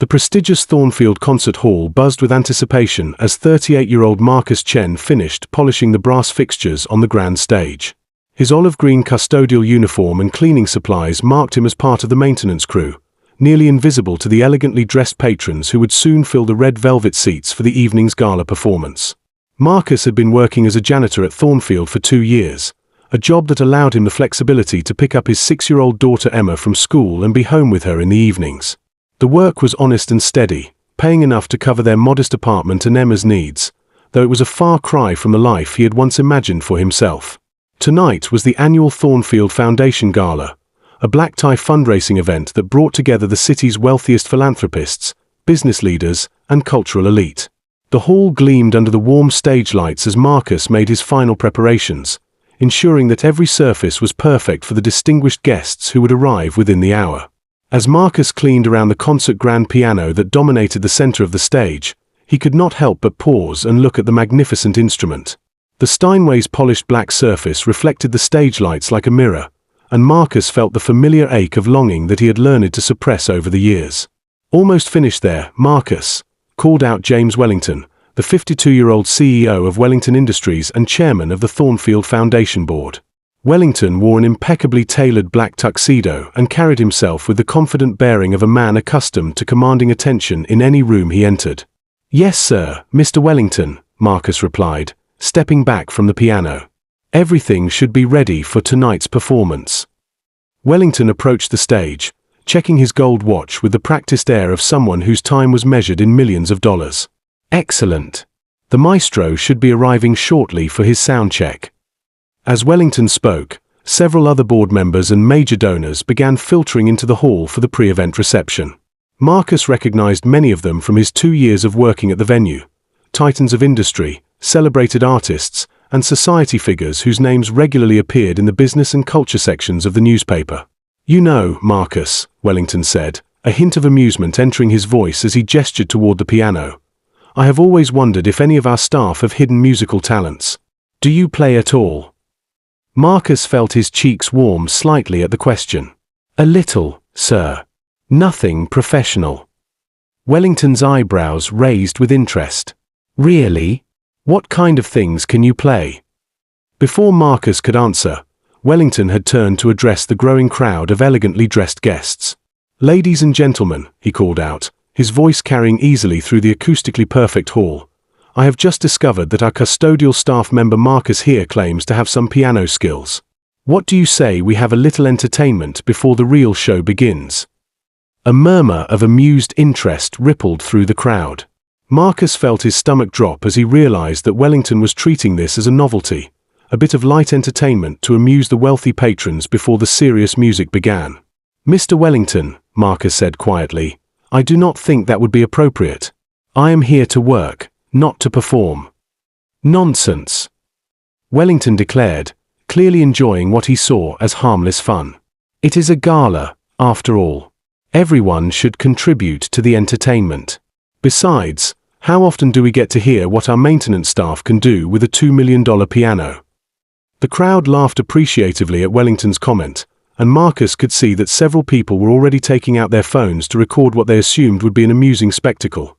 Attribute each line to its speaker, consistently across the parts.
Speaker 1: The prestigious Thornfield Concert Hall buzzed with anticipation as 38-year-old Marcus Chen finished polishing the brass fixtures on the grand stage. His olive-green custodial uniform and cleaning supplies marked him as part of the maintenance crew, nearly invisible to the elegantly dressed patrons who would soon fill the red velvet seats for the evening's gala performance. Marcus had been working as a janitor at Thornfield for 2 years, a job that allowed him the flexibility to pick up his 6-year-old daughter Emma from school and be home with her in the evenings. The work was honest and steady, paying enough to cover their modest apartment and Emma's needs, though it was a far cry from the life he had once imagined for himself. Tonight was the annual Thornfield Foundation Gala, a black-tie fundraising event that brought together the city's wealthiest philanthropists, business leaders, and cultural elite. The hall gleamed under the warm stage lights as Marcus made his final preparations, ensuring that every surface was perfect for the distinguished guests who would arrive within the hour. As Marcus cleaned around the concert grand piano that dominated the center of the stage, he could not help but pause and look at the magnificent instrument. The Steinway's polished black surface reflected the stage lights like a mirror, and Marcus felt the familiar ache of longing that he had learned to suppress over the years. "Almost finished there, Marcus," called out James Wellington, the 52-year-old CEO of Wellington Industries and chairman of the Thornfield Foundation Board. Wellington wore an impeccably tailored black tuxedo and carried himself with the confident bearing of a man accustomed to commanding attention in any room he entered. "Yes, sir, Mr. Wellington," Marcus replied, stepping back from the piano. "Everything should be ready for tonight's performance." Wellington approached the stage, checking his gold watch with the practiced air of someone whose time was measured in millions of dollars. "Excellent. The maestro should be arriving shortly for his sound check." As Wellington spoke, several other board members and major donors began filtering into the hall for the pre-event reception. Marcus recognized many of them from his 2 years of working at the venue, titans of industry, celebrated artists, and society figures whose names regularly appeared in the business and culture sections of the newspaper. "You know, Marcus," Wellington said, a hint of amusement entering his voice as he gestured toward the piano, "I have always wondered if any of our staff have hidden musical talents. Do you play at all?" Marcus felt his cheeks warm slightly at the question. "A little, sir. Nothing professional." Wellington's eyebrows raised with interest. "Really? What kind of things can you play?" Before Marcus could answer, Wellington had turned to address the growing crowd of elegantly dressed guests. "Ladies and gentlemen," he called out, his voice carrying easily through the acoustically perfect hall, "I have just discovered that our custodial staff member Marcus here claims to have some piano skills. What do you say we have a little entertainment before the real show begins?" A murmur of amused interest rippled through the crowd. Marcus felt his stomach drop as he realized that Wellington was treating this as a novelty, a bit of light entertainment to amuse the wealthy patrons before the serious music began. "Mr. Wellington," Marcus said quietly, "I do not think that would be appropriate. I am here to work, not to perform." "Nonsense," Wellington declared, clearly enjoying what he saw as harmless fun. "It is a gala, after all. Everyone should contribute to the entertainment. Besides, how often do we get to hear what our maintenance staff can do with a $2 million piano?" The crowd laughed appreciatively at Wellington's comment, and Marcus could see that several people were already taking out their phones to record what they assumed would be an amusing spectacle.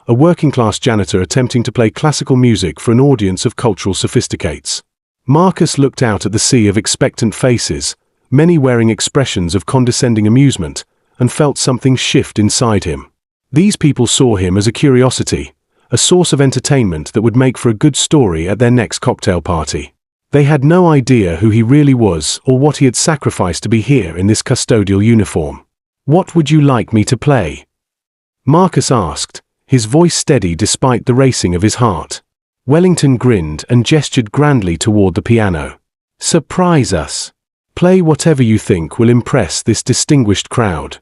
Speaker 1: A working-class janitor attempting to play classical music for an audience of cultural sophisticates. Marcus looked out at the sea of expectant faces, many wearing expressions of condescending amusement, and felt something shift inside him. These people saw him as a curiosity, a source of entertainment that would make for a good story at their next cocktail party. They had no idea who he really was or what he had sacrificed to be here in this custodial uniform. "What would you like me to play?" Marcus asked, his voice steady despite the racing of his heart. Wellington grinned and gestured grandly toward the piano. "Surprise us. Play whatever you think will impress this distinguished crowd."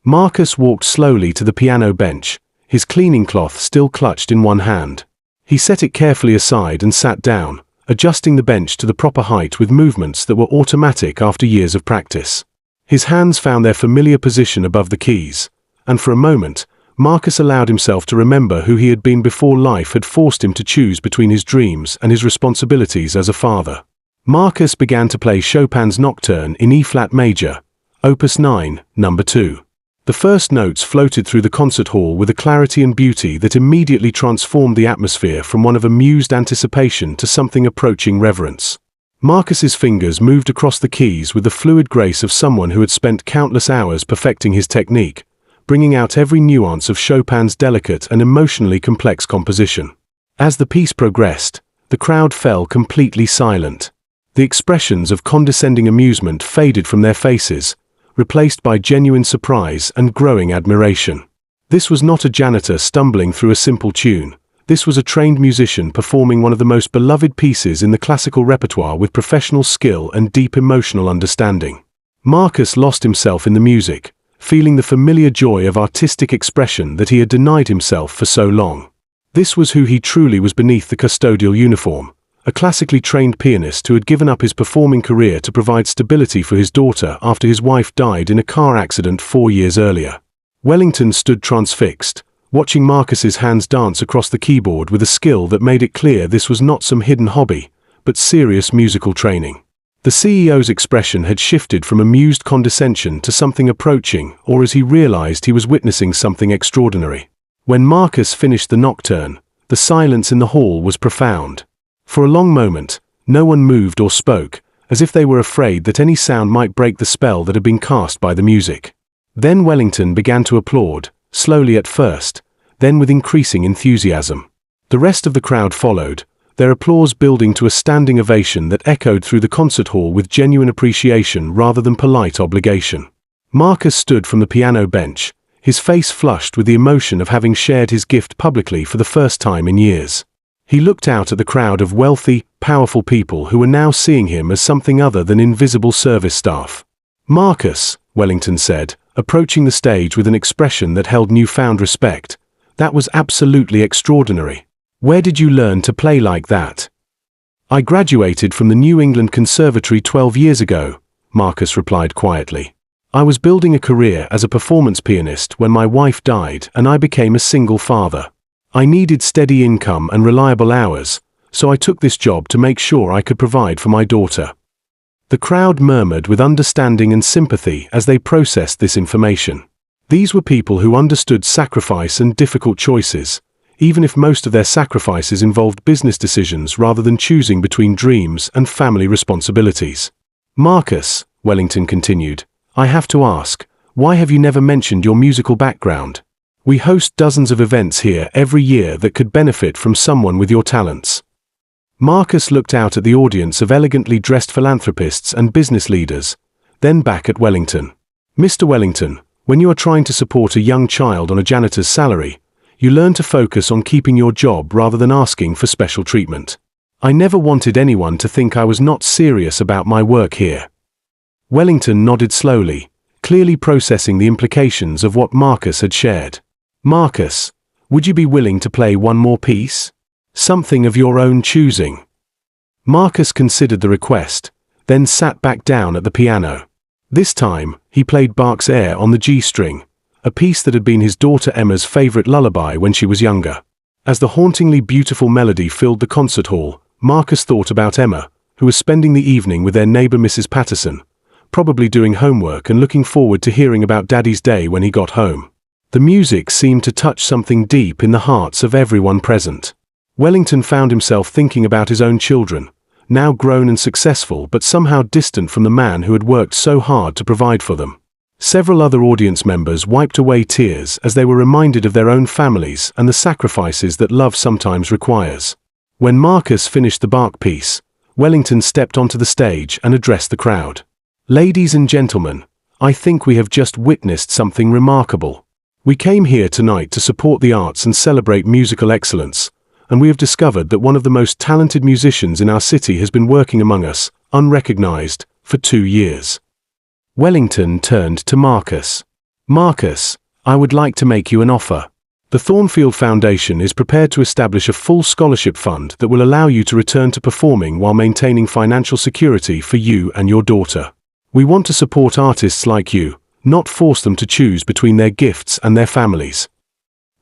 Speaker 1: Marcus walked slowly to the piano bench, his cleaning cloth still clutched in one hand. He set it carefully aside and sat down, adjusting the bench to the proper height with movements that were automatic after years of practice. His hands found their familiar position above the keys, and for a moment, Marcus allowed himself to remember who he had been before life had forced him to choose between his dreams and his responsibilities as a father. Marcus began to play Chopin's Nocturne in E-flat major, Opus 9, No. 2. The first notes floated through the concert hall with a clarity and beauty that immediately transformed the atmosphere from one of amused anticipation to something approaching reverence. Marcus's fingers moved across the keys with the fluid grace of someone who had spent countless hours perfecting his technique, bringing out every nuance of Chopin's delicate and emotionally complex composition. As the piece progressed, the crowd fell completely silent. The expressions of condescending amusement faded from their faces, replaced by genuine surprise and growing admiration. This was not a janitor stumbling through a simple tune. This was a trained musician performing one of the most beloved pieces in the classical repertoire with professional skill and deep emotional understanding. Marcus lost himself in the music, feeling the familiar joy of artistic expression that he had denied himself for so long. This was who he truly was beneath the custodial uniform, a classically trained pianist who had given up his performing career to provide stability for his daughter after his wife died in a car accident 4 years earlier. Wellington stood transfixed, watching Marcus's hands dance across the keyboard with a skill that made it clear this was not some hidden hobby, but serious musical training. The CEO's expression had shifted from amused condescension to something approaching, or as he realized he was witnessing something extraordinary. When Marcus finished the nocturne, the silence in the hall was profound. For a long moment, no one moved or spoke, as if they were afraid that any sound might break the spell that had been cast by the music. Then Wellington began to applaud, slowly at first, then with increasing enthusiasm. The rest of the crowd followed, their applause building to a standing ovation that echoed through the concert hall with genuine appreciation rather than polite obligation. Marcus stood from the piano bench, his face flushed with the emotion of having shared his gift publicly for the first time in years. He looked out at the crowd of wealthy, powerful people who were now seeing him as something other than invisible service staff. "Marcus," Wellington said, approaching the stage with an expression that held newfound respect, "that was absolutely extraordinary. Where did you learn to play like that?" "I graduated from the New England Conservatory 12 years ago," Marcus replied quietly. "I was building a career as a performance pianist when my wife died and I became a single father. I needed steady income and reliable hours, so I took this job to make sure I could provide for my daughter." The crowd murmured with understanding and sympathy as they processed this information. These were people who understood sacrifice and difficult choices, even if most of their sacrifices involved business decisions rather than choosing between dreams and family responsibilities. "Marcus," Wellington continued, "I have to ask, why have you never mentioned your musical background? We host dozens of events here every year that could benefit from someone with your talents." Marcus looked out at the audience of elegantly dressed philanthropists and business leaders, then back at Wellington. "Mr. Wellington, when you are trying to support a young child on a janitor's salary, you learn to focus on keeping your job rather than asking for special treatment. I never wanted anyone to think I was not serious about my work here." Wellington nodded slowly, clearly processing the implications of what Marcus had shared. "Marcus, would you be willing to play one more piece? Something of your own choosing?" Marcus considered the request, then sat back down at the piano. This time, he played Bach's Air on the G string, a piece that had been his daughter Emma's favorite lullaby when she was younger. As the hauntingly beautiful melody filled the concert hall, Marcus thought about Emma, who was spending the evening with their neighbor Mrs. Patterson, probably doing homework and looking forward to hearing about Daddy's day when he got home. The music seemed to touch something deep in the hearts of everyone present. Wellington found himself thinking about his own children, now grown and successful but somehow distant from the man who had worked so hard to provide for them. Several other audience members wiped away tears as they were reminded of their own families and the sacrifices that love sometimes requires. When Marcus finished the Bach piece, Wellington stepped onto the stage and addressed the crowd. "Ladies and gentlemen, I think we have just witnessed something remarkable. We came here tonight to support the arts and celebrate musical excellence, and we have discovered that one of the most talented musicians in our city has been working among us, unrecognized, for 2 years." Wellington turned to Marcus. "Marcus, I would like to make you an offer. The Thornfield Foundation is prepared to establish a full scholarship fund that will allow you to return to performing while maintaining financial security for you and your daughter. We want to support artists like you, not force them to choose between their gifts and their families."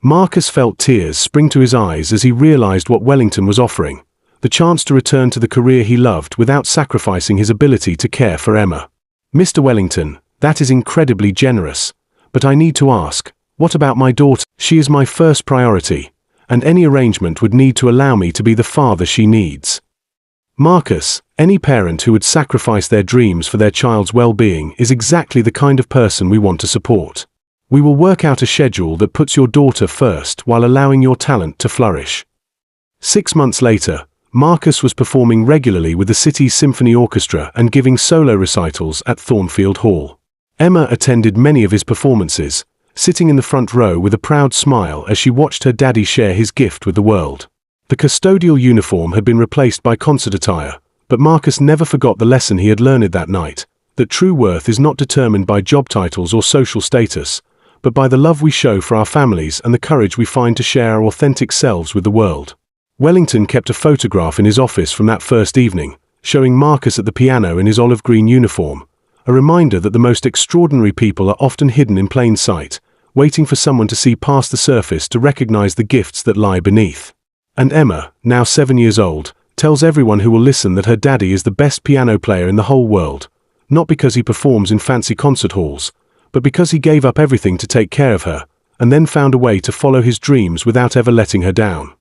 Speaker 1: Marcus felt tears spring to his eyes as he realized what Wellington was offering, the chance to return to the career he loved without sacrificing his ability to care for Emma. "Mr. Wellington, that is incredibly generous, But I need to ask, what about my daughter? She is my first priority, and any arrangement would need to allow me to be the father she needs. Marcus, any parent who would sacrifice their dreams for their child's well-being is exactly the kind of person we want to support. We will work out a schedule that puts your daughter first while allowing your talent to flourish. 6 months later, Marcus was performing regularly with the city's symphony orchestra and giving solo recitals at Thornfield Hall. Emma attended many of his performances, sitting in the front row with a proud smile as she watched her daddy share his gift with the world. The custodial uniform had been replaced by concert attire, but Marcus never forgot the lesson he had learned that night, that true worth is not determined by job titles or social status, but by the love we show for our families and the courage we find to share our authentic selves with the world. Wellington kept a photograph in his office from that first evening, showing Marcus at the piano in his olive green uniform, a reminder that the most extraordinary people are often hidden in plain sight, waiting for someone to see past the surface to recognize the gifts that lie beneath. And Emma, now 7 years old, tells everyone who will listen that her daddy is the best piano player in the whole world, not because he performs in fancy concert halls, but because he gave up everything to take care of her, and then found a way to follow his dreams without ever letting her down.